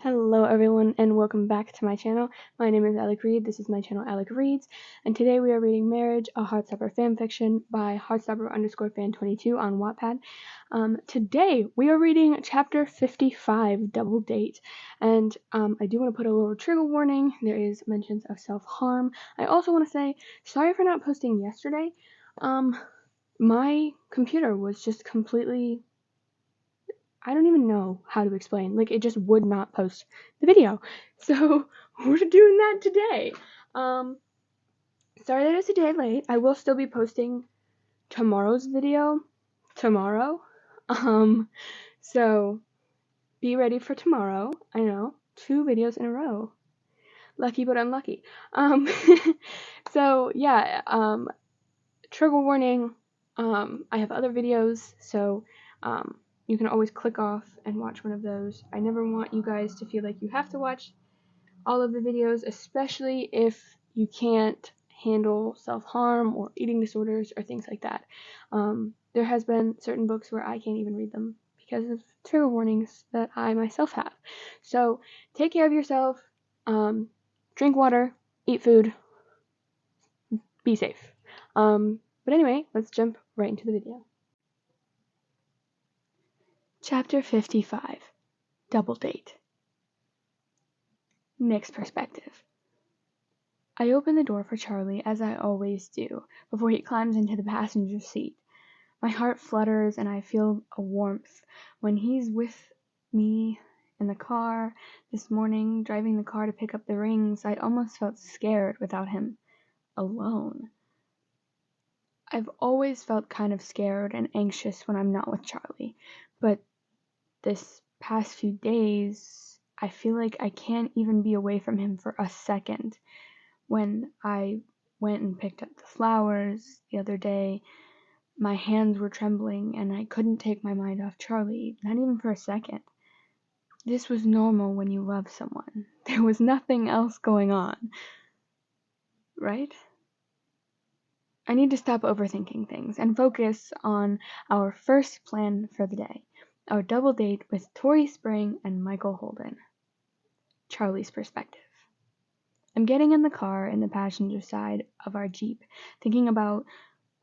Hello everyone and welcome back to my channel. My name is Alec Reed, this is my channel Alec Reads, and today we are reading Marriage, a Heartstopper fanfiction by heartstopper_fan22 on Wattpad. Today we are reading chapter 55, Double Date, and I do want to put a little trigger warning. There is mentions of self-harm. I also want to say, sorry for not posting yesterday. My computer was just completely... I don't even know how to explain. Like, it just would not post the video. So, we're doing that today. Sorry that it's a day late. I will still be posting tomorrow's video tomorrow. So, be ready for tomorrow. I know, 2 videos in a row. Lucky but unlucky. So, yeah, trigger warning. I have other videos, so, you can always click off and watch one of those. I never want you guys to feel like you have to watch all of the videos, especially if you can't handle self-harm or eating disorders or things like that. There has been certain books where I can't even read them because of trigger warnings that I myself have. So take care of yourself, drink water, eat food, be safe. But anyway, let's jump right into the video. Chapter 55, Double Date. Mixed perspective. I open the door for Charlie, as I always do, before he climbs into the passenger seat. My heart flutters and I feel a warmth when he's with me in the car. This morning, driving the car to pick up the rings, I almost felt scared without him alone. I've always felt kind of scared and anxious when I'm not with Charlie, but this past few days, I feel like I can't even be away from him for a second. When I went and picked up the flowers the other day, my hands were trembling and I couldn't take my mind off Charlie, not even for a second. This was normal when you love someone. There was nothing else going on. Right? I need to stop overthinking things and focus on our first plan for the day. Our double date with Tori Spring and Michael Holden. Charlie's perspective. I'm getting in the car in the passenger side of our Jeep, thinking about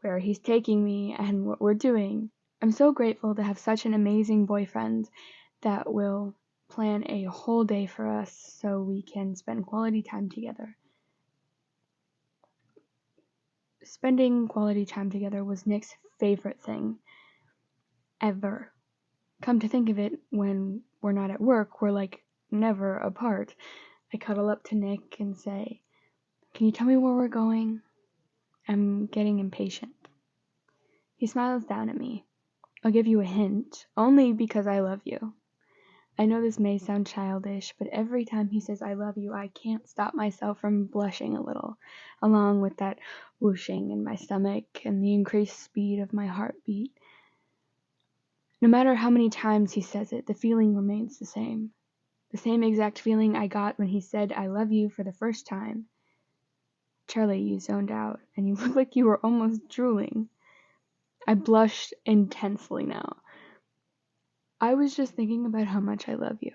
where he's taking me and what we're doing. I'm so grateful to have such an amazing boyfriend that will plan a whole day for us so we can spend quality time together. Spending quality time together was Nick's favorite thing ever. Come to think of it, when we're not at work, we're like never apart. I cuddle up to Nick and say, "Can you tell me where we're going? I'm getting impatient." He smiles down at me. "I'll give you a hint, only because I love you." I know this may sound childish, but every time he says I love you, I can't stop myself from blushing a little, along with that whooshing in my stomach and the increased speed of my heartbeat. No matter how many times he says it, the feeling remains the same. The same exact feeling I got when he said I love you for the first time. Charlie, you zoned out, and you look like you were almost drooling. I blushed intensely now. I was just thinking about how much I love you.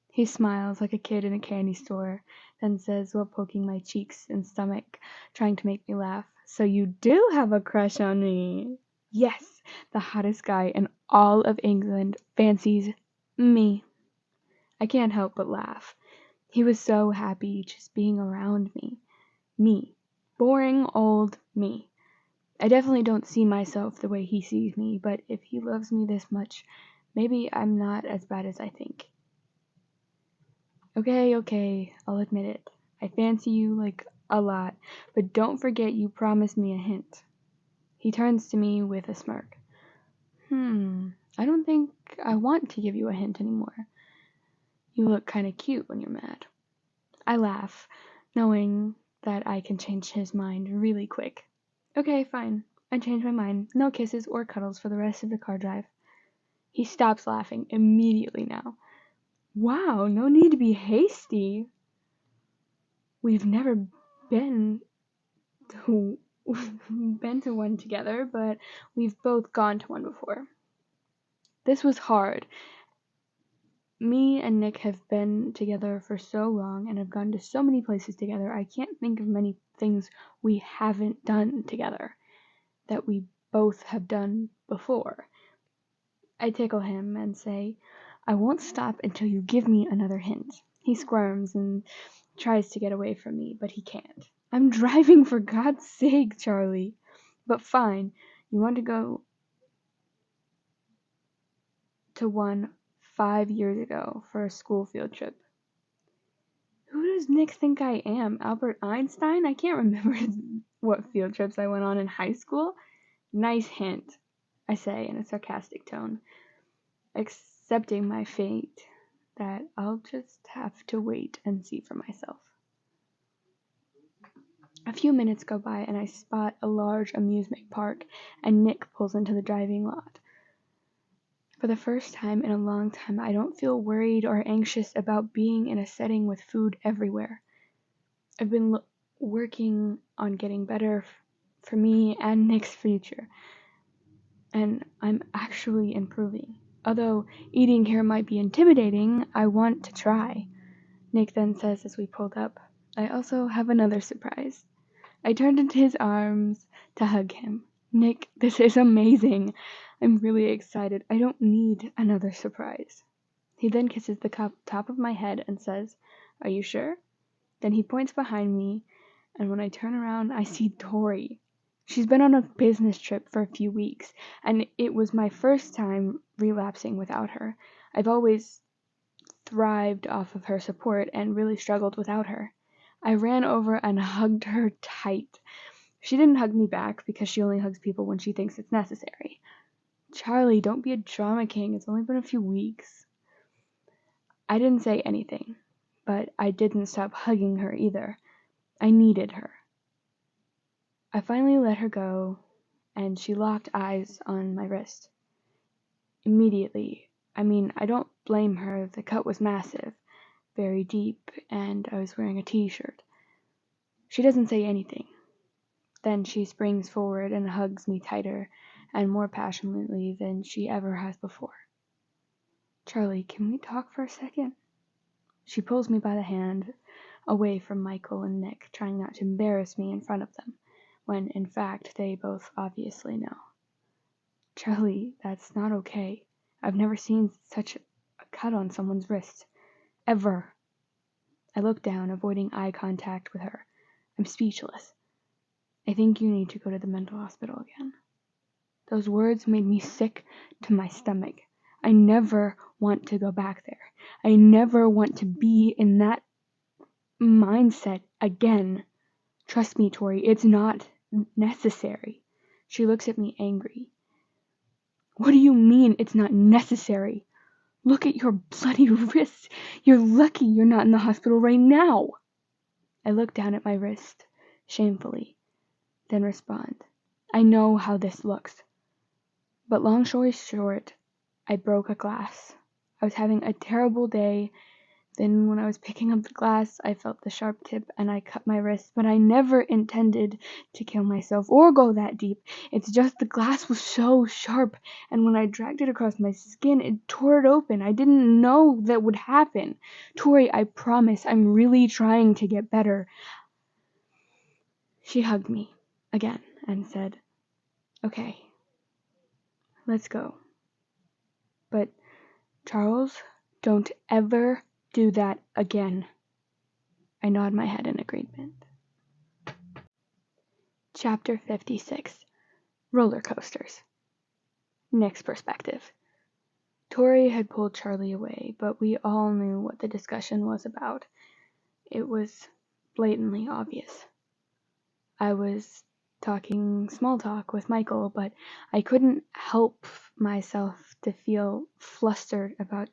He smiles like a kid in a candy store, then says while poking my cheeks and stomach, trying to make me laugh, "So you do have a crush on me?" Yes, the hottest guy in all of England fancies me. I can't help but laugh. He was so happy just being around me. Me. Boring old me. I definitely don't see myself the way he sees me, but if he loves me this much, maybe I'm not as bad as I think. Okay, I'll admit it. I fancy you, like, a lot, but don't forget you promised me a hint. He turns to me with a smirk. I don't think I want to give you a hint anymore. You look kinda cute when you're mad. I laugh, knowing that I can change his mind really quick. Okay, fine. I change my mind. No kisses or cuddles for the rest of the car drive. He stops laughing immediately now. Wow, no need to be hasty. We've never been to one together, but we've both gone to one before. This was hard. Me and Nick have been together for so long and have gone to so many places together, I can't think of many things we haven't done together that we both have done before. I tickle him and say, I won't stop until you give me another hint. He squirms and tries to get away from me, but he can't. I'm driving, for God's sake, Charlie. But fine, you want to go to one 5 years ago for a school field trip. Who does Nick think I am? Albert Einstein? I can't remember what field trips I went on in high school. Nice hint, I say in a sarcastic tone, accepting my fate that I'll just have to wait and see for myself. A few minutes go by and I spot a large amusement park and Nick pulls into the driving lot. For the first time in a long time, I don't feel worried or anxious about being in a setting with food everywhere. I've been working on getting better for me and Nick's future, and I'm actually improving. Although eating here might be intimidating, I want to try. Nick then says as we pulled up, I also have another surprise. I turned into his arms to hug him. Nick, this is amazing. I'm really excited. I don't need another surprise. He then kisses the top of my head and says, Are you sure? Then he points behind me, and when I turn around, I see Tori. She's been on a business trip for a few weeks, and it was my first time relapsing without her. I've always thrived off of her support and really struggled without her. I ran over and hugged her tight. She didn't hug me back because she only hugs people when she thinks it's necessary. Charlie, don't be a drama king. It's only been a few weeks. I didn't say anything, but I didn't stop hugging her either. I needed her. I finally let her go, and she locked eyes on my wrist. Immediately. I don't blame her. The cut was massive, very deep, and I was wearing a t-shirt. She doesn't say anything. Then she springs forward and hugs me tighter and more passionately than she ever has before. Charlie, can we talk for a second? She pulls me by the hand away from Michael and Nick, trying not to embarrass me in front of them, when in fact they both obviously know. Charlie, that's not okay. I've never seen such a cut on someone's wrist. Ever. I look down, avoiding eye contact with her. I'm speechless. I think you need to go to the mental hospital again. Those words made me sick to my stomach. I never want to go back there. I never want to be in that mindset again. Trust me, Tori, it's not necessary. She looks at me angry. What do you mean it's not necessary? Look at your bloody wrist. You're lucky you're not in the hospital right now. I look down at my wrist, shamefully, then respond. I know how this looks. But long story short, I broke a glass. I was having a terrible day. Then when I was picking up the glass, I felt the sharp tip and I cut my wrist, but I never intended to kill myself or go that deep. It's just the glass was so sharp, and when I dragged it across my skin, it tore it open. I didn't know that would happen. Tori, I promise, I'm really trying to get better. She hugged me again and said, Okay, let's go. But, Charles, don't ever do that again. I nod my head in agreement. Chapter 56. Roller Coasters. Nick's perspective. Tori had pulled Charlie away, but we all knew what the discussion was about. It was blatantly obvious. I was talking small talk with Michael, but I couldn't help myself to feel flustered about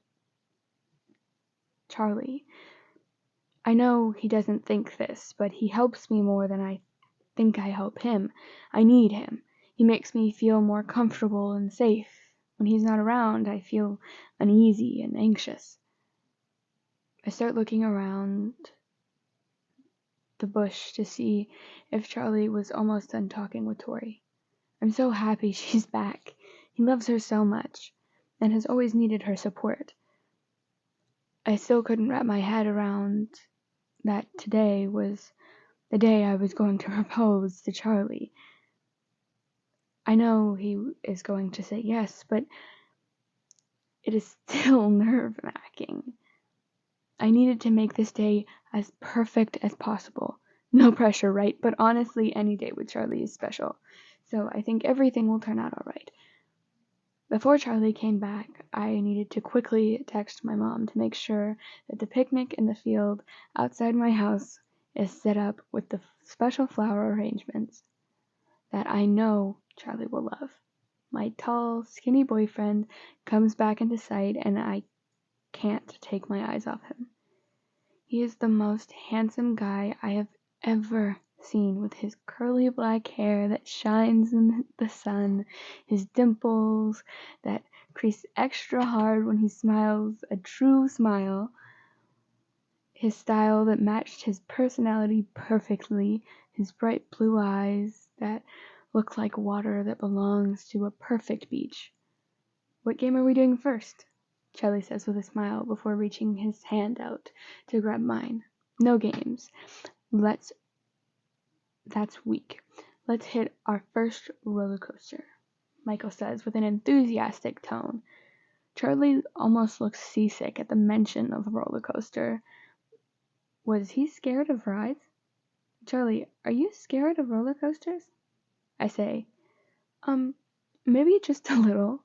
Charlie. I know he doesn't think this, but he helps me more than I think I help him. I need him. He makes me feel more comfortable and safe. When he's not around, I feel uneasy and anxious. I start looking around the bush to see if Charlie was almost done talking with Tori. I'm so happy she's back. He loves her so much and has always needed her support. I still couldn't wrap my head around that today was the day I was going to propose to Charlie. I know he is going to say yes, but it is still nerve-wracking. I needed to make this day as perfect as possible. No pressure, right? But honestly, any day with Charlie is special. So I think everything will turn out alright. Before Charlie came back, I needed to quickly text my mom to make sure that the picnic in the field outside my house is set up with the special flower arrangements that I know Charlie will love. My tall, skinny boyfriend comes back into sight and I can't take my eyes off him. He is the most handsome guy I have ever seen, with his curly black hair that shines in the sun, his dimples that crease extra hard when he smiles a true smile, his style that matched his personality perfectly, his bright blue eyes that look like water that belongs to a perfect beach. "What game are we doing first?" Charlie says with a smile before reaching his hand out to grab mine. "No games. That's weak. Let's hit our first roller coaster," Michael says with an enthusiastic tone. Charlie almost looks seasick at the mention of a roller coaster. Was he scared of rides? "Charlie, are you scared of roller coasters?" I say. Maybe just a little,"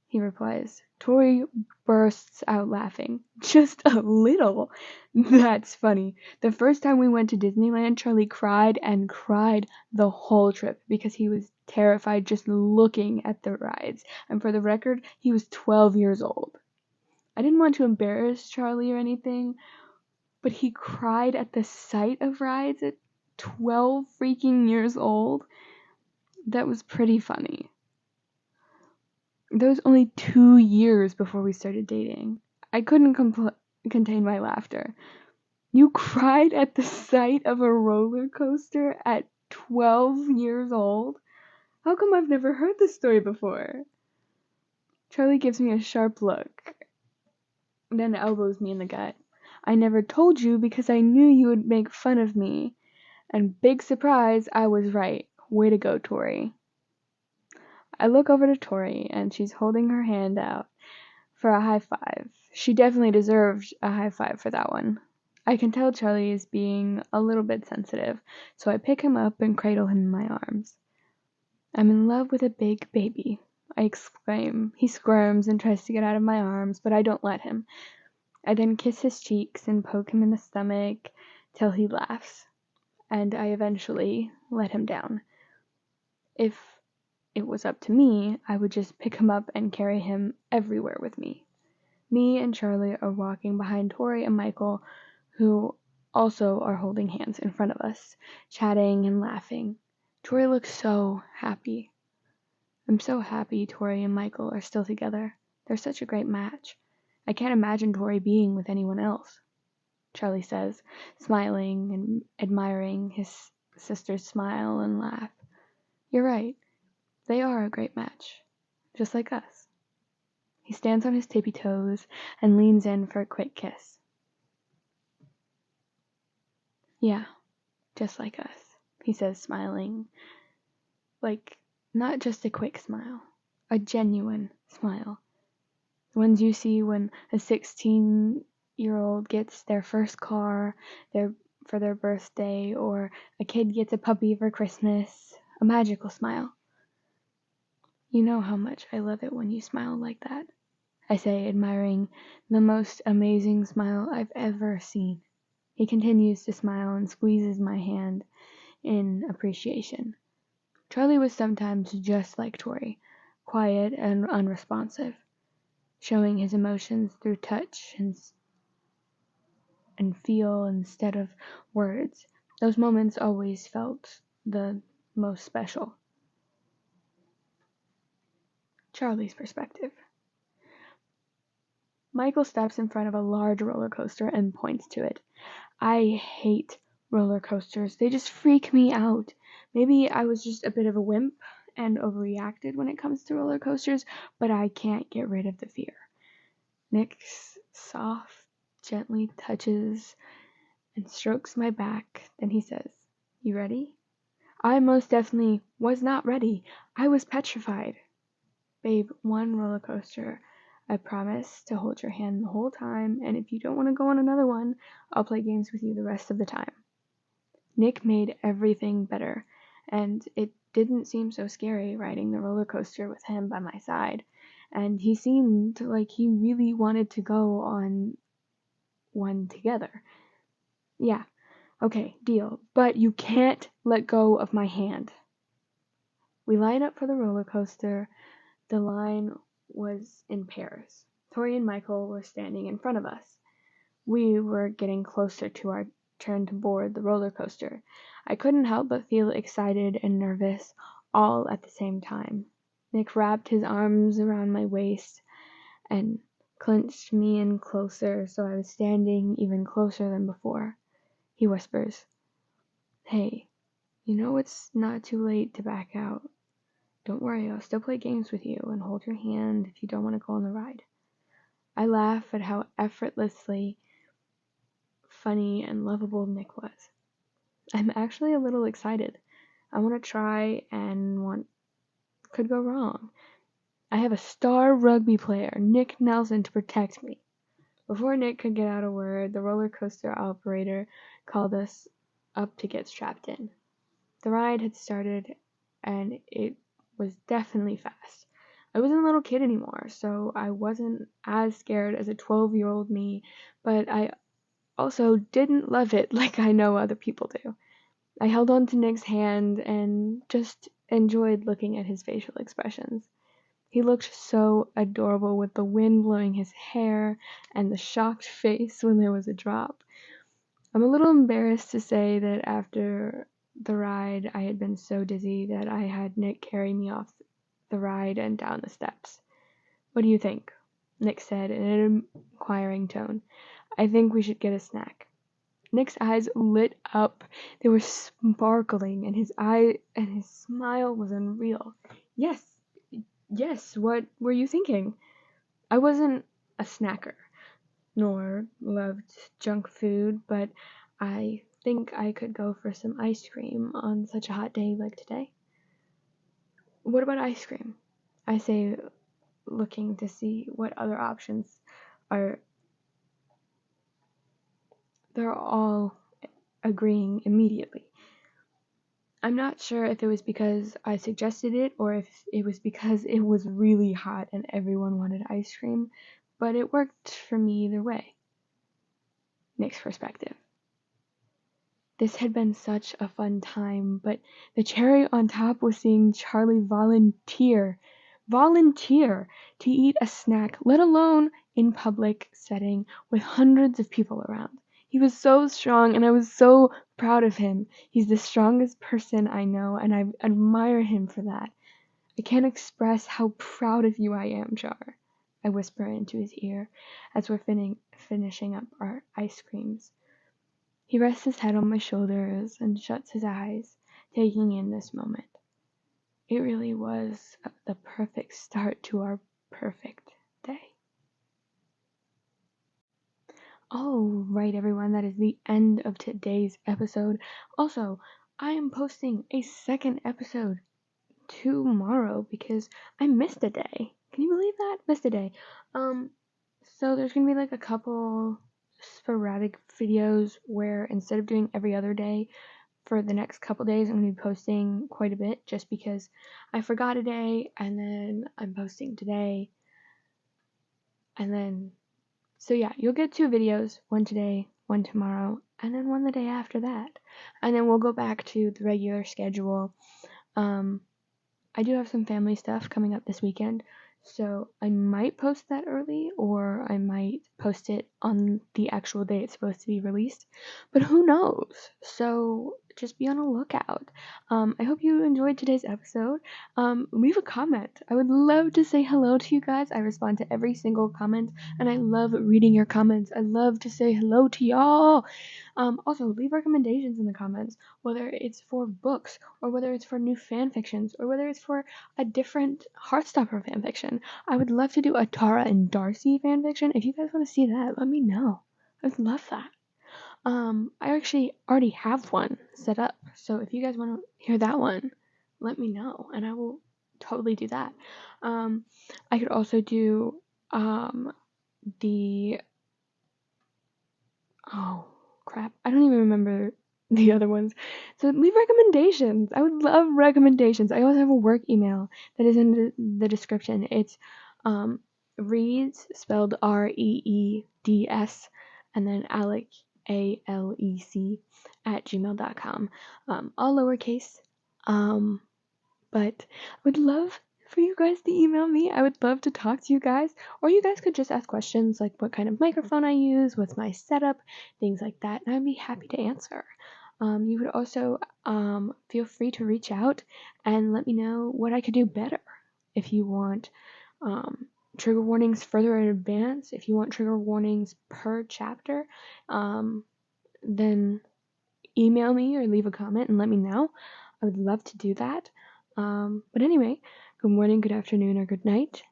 he replies. Tori bursts out laughing. "Just a little? That's funny. The first time we went to Disneyland, Charlie cried and cried the whole trip because he was terrified just looking at the rides. And for the record, he was 12 years old. I didn't want to embarrass Charlie or anything, but he cried at the sight of rides at 12 freaking years old. That was pretty funny. That was only 2 years before we started dating. I couldn't contain my laughter. "You cried at the sight of a roller coaster at 12 years old? How come I've never heard this story before?" Charlie gives me a sharp look, then elbows me in the gut. "I never told you because I knew you would make fun of me. And big surprise, I was right. Way to go, Tori." I look over to Tori, and she's holding her hand out for a high five. She definitely deserved a high five for that one. I can tell Charlie is being a little bit sensitive, so I pick him up and cradle him in my arms. "I'm in love with a big baby," I exclaim. He squirms and tries to get out of my arms, but I don't let him. I then kiss his cheeks and poke him in the stomach till he laughs, and I eventually let him down. If it was up to me, I would just pick him up and carry him everywhere with me. Me and Charlie are walking behind Tori and Michael, who also are holding hands in front of us, chatting and laughing. Tori looks so happy. I'm so happy Tori and Michael are still together. They're such a great match. I can't imagine Tori being with anyone else," Charlie says, smiling and admiring his sister's smile and laugh. "You're right. They are a great match. Just like us." He stands on his tippy toes and leans in for a quick kiss. "Yeah, just like us," he says, smiling. Like, not just a quick smile. A genuine smile. The ones you see when a 16-year-old gets their first car for their birthday, or a kid gets a puppy for Christmas. A magical smile. "You know how much I love it when you smile like that," I say, admiring the most amazing smile I've ever seen. He continues to smile and squeezes my hand in appreciation. Charlie was sometimes just like Tori, quiet and unresponsive, showing his emotions through touch and feel instead of words. Those moments always felt the most special. Charlie's perspective. Michael steps in front of a large roller coaster and points to it. I hate roller coasters. They just freak me out. Maybe I was just a bit of a wimp and overreacted when it comes to roller coasters, but I can't get rid of the fear. Nick's soft, gently touches and strokes my back. Then he says, "You ready?" I most definitely was not ready. I was petrified. "Babe, one roller coaster. I promise to hold your hand the whole time, and if you don't want to go on another one, I'll play games with you the rest of the time." Nick made everything better, and it didn't seem so scary riding the roller coaster with him by my side, and he seemed like he really wanted to go on one together. "Yeah, okay, deal, but you can't let go of my hand." We lined up for the roller coaster. The line was in pairs. Tori and Michael were standing in front of us. We were getting closer to our turn to board the roller coaster. I couldn't help but feel excited and nervous all at the same time. Nick wrapped his arms around my waist and clinched me in closer, so I was standing even closer than before. He whispers, "Hey, you know it's not too late to back out. Don't worry, I'll still play games with you and hold your hand if you don't want to go on the ride." I laugh at how effortlessly funny and lovable Nick was. I'm actually a little excited. I want to try, and what could go wrong? I have a star rugby player, Nick Nelson, to protect me. Before Nick could get out a word, the roller coaster operator called us up to get strapped in. The ride had started, and it was definitely fast. I wasn't a little kid anymore, so I wasn't as scared as a 12-year-old me, but I also didn't love it like I know other people do. I held on to Nick's hand and just enjoyed looking at his facial expressions. He looked so adorable with the wind blowing his hair and the shocked face when there was a drop. I'm a little embarrassed to say that after the ride I had been so dizzy that I had Nick carry me off the ride and down the steps. "What do you think?" Nick said in an inquiring tone. "I think we should get a snack." Nick's eyes lit up. They were sparkling, and his smile was unreal. Yes, what were you thinking?" I wasn't a snacker, nor loved junk food, but I think I could go for some ice cream on such a hot day like today. "What about ice cream?" I say, looking to see what other options are. They're all agreeing immediately. I'm not sure if it was because I suggested it or if it was because it was really hot and everyone wanted ice cream, but it worked for me either way. Nick's perspective. This had been such a fun time, but the cherry on top was seeing Charlie volunteer to eat a snack, let alone in public setting with hundreds of people around. He was so strong, and I was so proud of him. He's the strongest person I know, and I admire him for that. "I can't express how proud of you I am, Char," I whisper into his ear as we're finishing up our ice creams. He rests his head on my shoulders and shuts his eyes, taking in this moment. It really was the perfect start to our perfect day. Alright, everyone, that is the end of today's episode. Also, I am posting a second episode tomorrow because I missed a day. Can you believe that? Missed a day. So there's gonna be like a couple sporadic videos where instead of doing every other day, for the next couple days, I'm going to be posting quite a bit just because I forgot a day and then I'm posting today. And then, so yeah, you'll get 2 videos, one today, one tomorrow, and then one the day after that. And then we'll go back to the regular schedule. I do have some family stuff coming up this weekend, so I might post that early or I might post it on the actual day it's supposed to be released, but who knows? So just be on a lookout. I hope you enjoyed today's episode. Leave a comment. I would love to say hello to you guys. I respond to every single comment and I love reading your comments. I love to say hello to y'all. Also, leave recommendations in the comments, whether it's for books or whether it's for new fan fictions or whether it's for a different Heartstopper fanfiction. I would love to do a Tara and Darcy fanfiction. If you guys want to see that, let me know. I would love that. I actually already have one set up, so if you guys want to hear that one, let me know, and I will totally do that. I could also do, the, oh, crap, I don't even remember the other ones. So leave recommendations. I would love recommendations. I also have a work email that is in the description. It's, Reeds, spelled REEDS, and then Alec, ALEC, @gmail.com. All lowercase. But I would love for you guys to email me. I would love to talk to you guys. Or you guys could just ask questions like what kind of microphone I use, what's my setup, things like that, and I'd be happy to answer. You could also feel free to reach out and let me know what I could do better. If you want trigger warnings further in advance, if you want trigger warnings per chapter, then email me or leave a comment and let me know. I would love to do that. But anyway, good morning, good afternoon, or good night.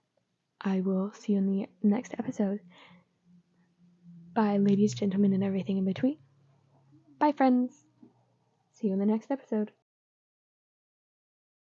I will see you in the next episode. Bye, ladies, gentlemen, and everything in between. Bye, friends. See you in the next episode.